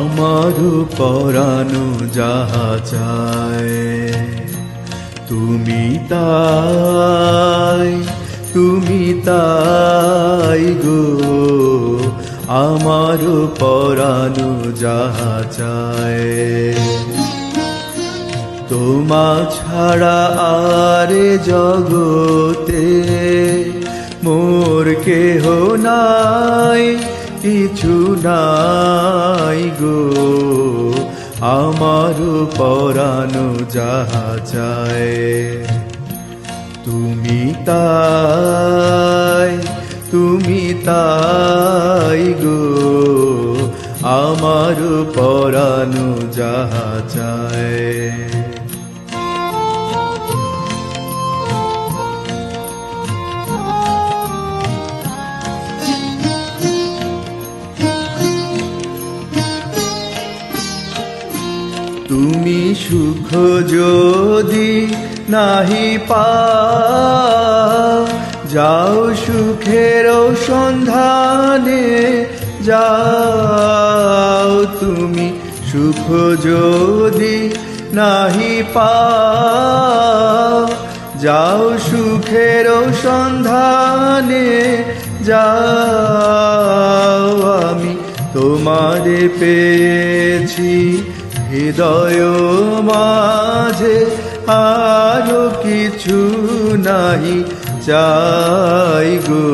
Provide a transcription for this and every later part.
আমার পরানো যাহা চায় তুমি তাই গো, আমার পরানো যাহা চায়। তোমা ছাড়া আর জগতে মোর কেহ নাই, কিছু নাই গো, আমার পরানো যাহা চায় তুমি তাই গো, আমার পরানো যাহা চায়। তুমি সুখ যদি নাহি পাও, যাও সুখের সন্ধানে যাও। তুমি সুখ যদি নাহি পাও, যাও সুখের সন্ধানে যাও। আমি তোমারে পেয়েছি হৃদয় মাঝে, আরো কিছু নাহি চাই গো,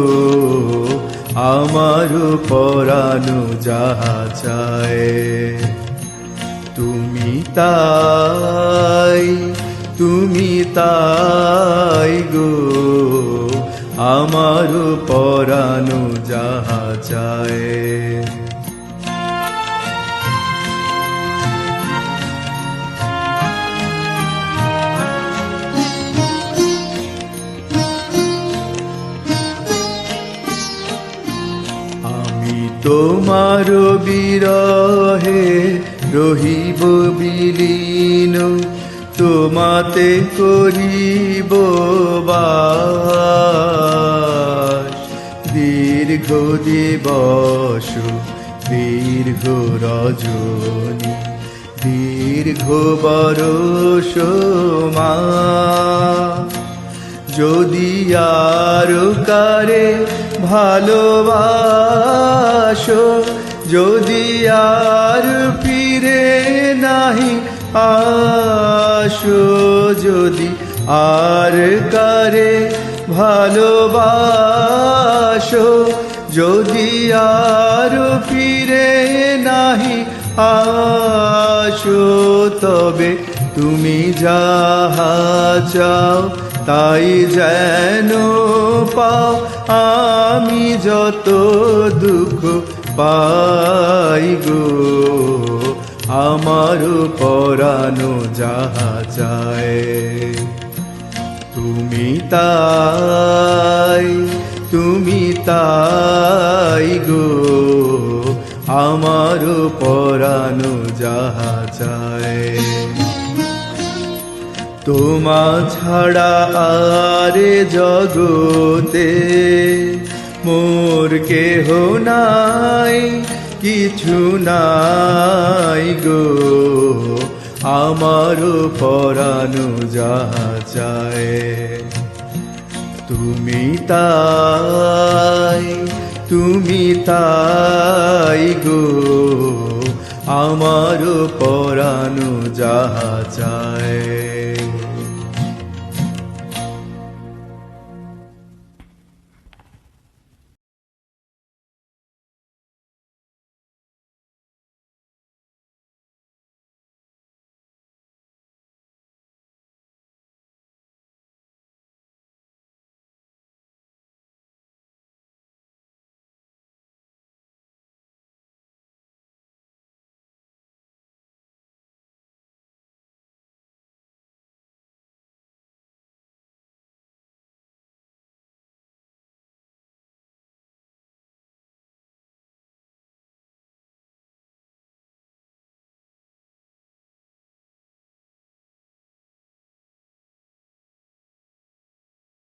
আমার পরানো যাহা চায় তুমি তাই গো, আমার পরানো যাহা চায়। তোমার বিরহে রহিব বিলীন, তোমাতে করিব বাস। দীর্ঘ দিবস দীর্ঘ রজনী, দীর্ঘ বরষ মাস। যদি আর কারে ভালোবাসো, যদি আর ফিরে নাহি আসো, যদি আর কারে ভালোবাসো, যদি আর ফিরে নাহি আসো, তবে তুমি যাহা চাও তাই যেন পাও। আমি যত দুঃখ পাই গো, আমার পরানো যাহা চায় তুমি তাই গো, আমার পরানো যাহা চায়। তোমা ছাড়া আর জগতে মোর কেহ নাই, কিছু নাই গো, আমার পরানো যাহা চায় তুমি তাই গো, আমার পরানো যাহা চায়।